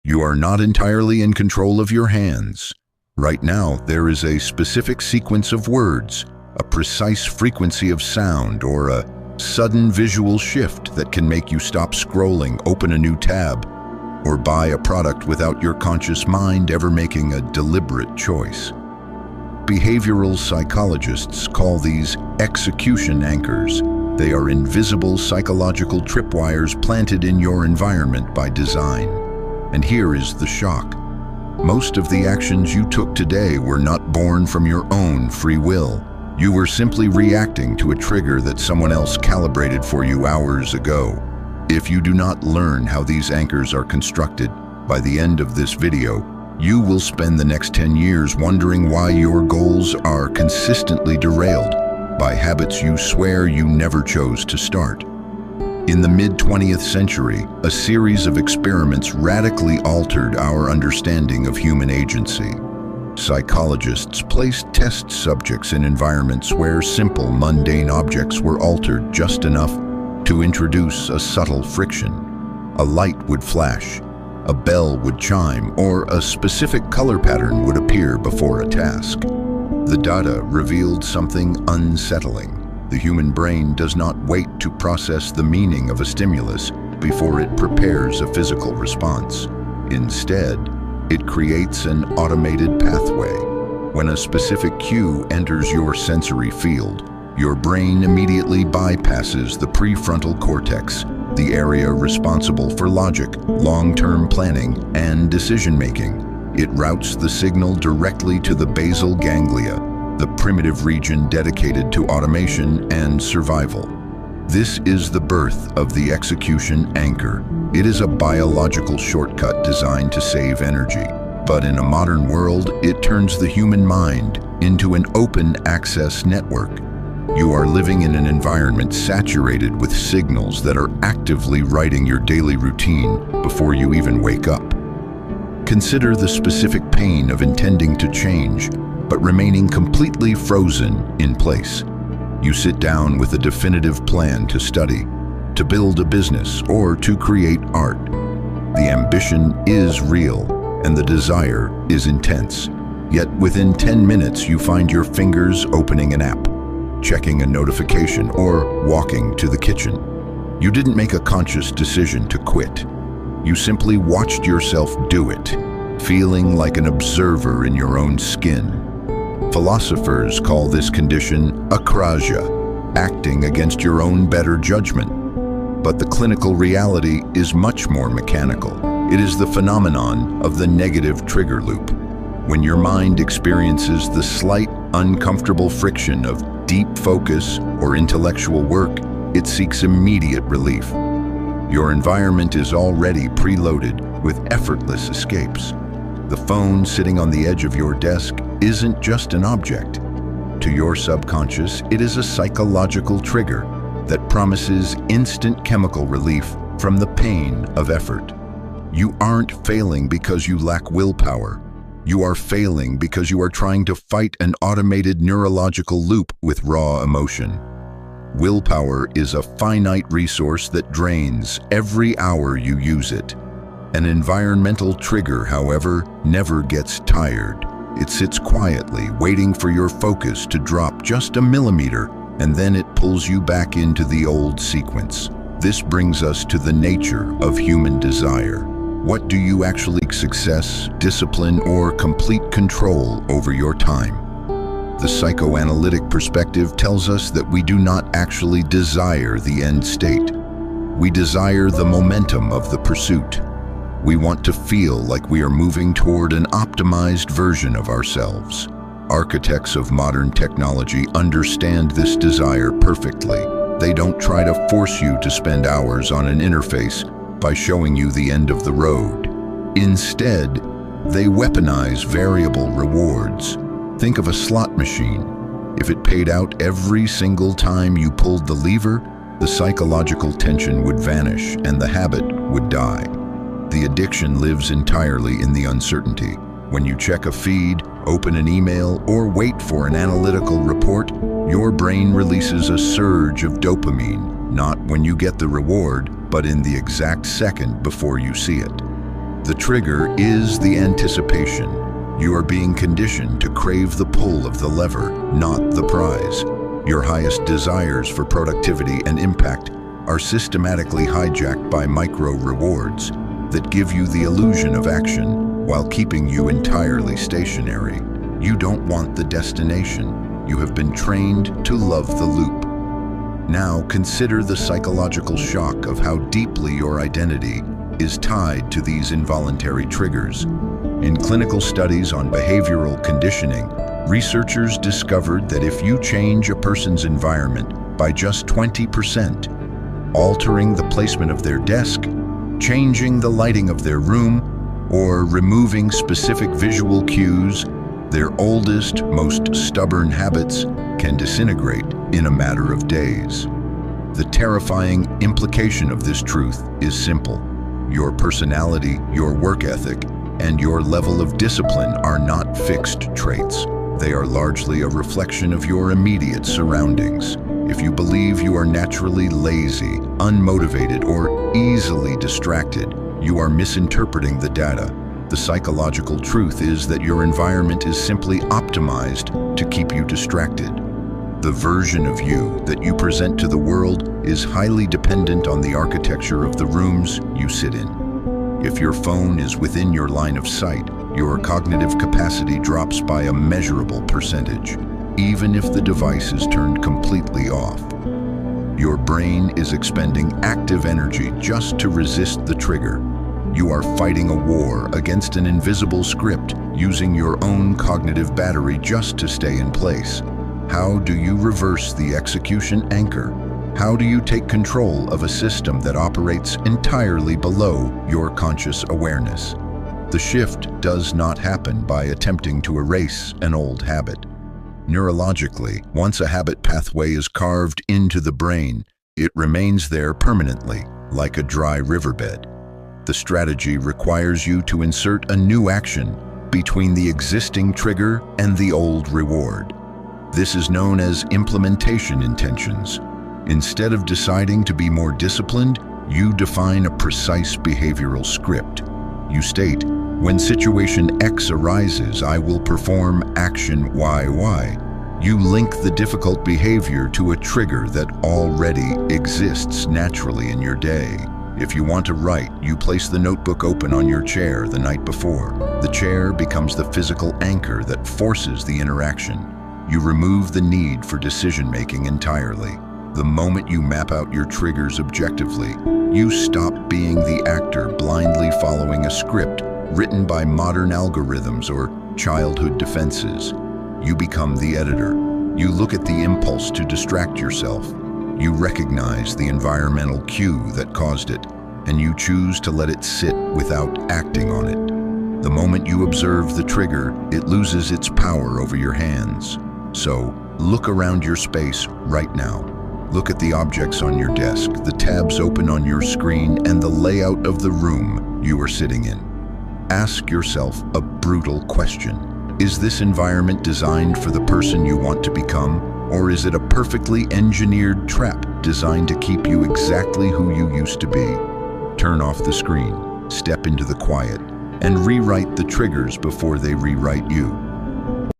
You are not entirely in control of your hands. Right now, there is a specific sequence of words, a precise frequency of sound, or a sudden visual shift that can make you stop scrolling, open a new tab, or buy a product without your conscious mind ever making a deliberate choice. Behavioral psychologists call these execution anchors. They are invisible psychological tripwires planted in your environment by design. And here is the shock. Most of the actions you took today were not born from your own free will. You were simply reacting to a trigger that someone else calibrated for you hours ago. If you do not learn how these anchors are constructed, by the end of this video, you will spend the next 10 years wondering why your goals are consistently derailed by habits you swear you never chose to start. In the mid-20th century, a series of experiments radically altered our understanding of human agency. Psychologists placed test subjects in environments where simple, mundane objects were altered just enough to introduce a subtle friction. A light would flash, a bell would chime, or a specific color pattern would appear before a task. The data revealed something unsettling. The human brain does not wait to process the meaning of a stimulus before it prepares a physical response. Instead, it creates an automated pathway. When a specific cue enters your sensory field, your brain immediately bypasses the prefrontal cortex, the area responsible for logic, long-term planning, and decision-making. It routes the signal directly to the basal ganglia, the primitive region dedicated to automation and survival. This is the birth of the execution anchor. It is a biological shortcut designed to save energy. But in a modern world, it turns the human mind into an open access network. You are living in an environment saturated with signals that are actively writing your daily routine before you even wake up. Consider the specific pain of intending to change, but remaining completely frozen in place. You sit down with a definitive plan to study, to build a business, or to create art. The ambition is real, and the desire is intense. Yet within 10 minutes, you find your fingers opening an app, checking a notification, or walking to the kitchen. You didn't make a conscious decision to quit. You simply watched yourself do it, feeling like an observer in your own skin. Philosophers call this condition akrasia, acting against your own better judgment. But the clinical reality is much more mechanical. It is the phenomenon of the negative trigger loop. When your mind experiences the slight, uncomfortable friction of deep focus or intellectual work, it seeks immediate relief. Your environment is already preloaded with effortless escapes. The phone sitting on the edge of your desk isn't just an object. To your subconscious, it is a psychological trigger that promises instant chemical relief from the pain of effort. You aren't failing because you lack willpower. You are failing because you are trying to fight an automated neurological loop with raw emotion. Willpower is a finite resource that drains every hour you use it. An environmental trigger, however, never gets tired. It sits quietly, waiting for your focus to drop just a millimeter, and then it pulls you back into the old sequence. This brings us to the nature of human desire. What do you actually seek? Success, discipline, or complete control over your time? The psychoanalytic perspective tells us that we do not actually desire the end state. We desire the momentum of the pursuit. We want to feel like we are moving toward an optimized version of ourselves. Architects of modern technology understand this desire perfectly. They don't try to force you to spend hours on an interface by showing you the end of the road. Instead, they weaponize variable rewards. Think of a slot machine. If it paid out every single time you pulled the lever, the psychological tension would vanish and the habit would die. The addiction lives entirely in the uncertainty. When you check a feed, open an email, or wait for an analytical report, your brain releases a surge of dopamine, not when you get the reward, but in the exact second before you see it. The trigger is the anticipation. You are being conditioned to crave the pull of the lever, not the prize. Your highest desires for productivity and impact are systematically hijacked by micro-rewards that give you the illusion of action while keeping you entirely stationary. You don't want the destination. You have been trained to love the loop. Now consider the psychological shock of how deeply your identity is tied to these involuntary triggers. In clinical studies on behavioral conditioning, researchers discovered that if you change a person's environment by just 20%, altering the placement of their desk, changing the lighting of their room, or removing specific visual cues, their oldest, most stubborn habits can disintegrate in a matter of days. The terrifying implication of this truth is simple. Your personality, your work ethic, and your level of discipline are not fixed traits. They are largely a reflection of your immediate surroundings. If you believe you are naturally lazy, unmotivated, or easily distracted, you are misinterpreting the data. The psychological truth is that your environment is simply optimized to keep you distracted. The version of you that you present to the world is highly dependent on the architecture of the rooms you sit in. If your phone is within your line of sight, your cognitive capacity drops by a measurable percentage, even if the device is turned completely off. Your brain is expending active energy just to resist the trigger. You are fighting a war against an invisible script, using your own cognitive battery just to stay in place. How do you reverse the execution anchor? How do you take control of a system that operates entirely below your conscious awareness? The shift does not happen by attempting to erase an old habit. Neurologically, once a habit pathway is carved into the brain, it remains there permanently, like a dry riverbed. The strategy requires you to insert a new action between the existing trigger and the old reward. This is known as implementation intentions. Instead of deciding to be more disciplined, you define a precise behavioral script. You state, when situation X arises, I will perform action YY. You link the difficult behavior to a trigger that already exists naturally in your day. If you want to write, you place the notebook open on your chair the night before. The chair becomes the physical anchor that forces the interaction. You remove the need for decision-making entirely. The moment you map out your triggers objectively, you stop being the actor blindly following a script written by modern algorithms or childhood defenses. You become the editor. You look at the impulse to distract yourself. You recognize the environmental cue that caused it, and you choose to let it sit without acting on it. The moment you observe the trigger, it loses its power over your hands. So, look around your space right now. Look at the objects on your desk, the tabs open on your screen, and the layout of the room you are sitting in. Ask yourself a brutal question. Is this environment designed for the person you want to become, or is it a perfectly engineered trap designed to keep you exactly who you used to be? Turn off the screen, step into the quiet, and rewrite the triggers before they rewrite you.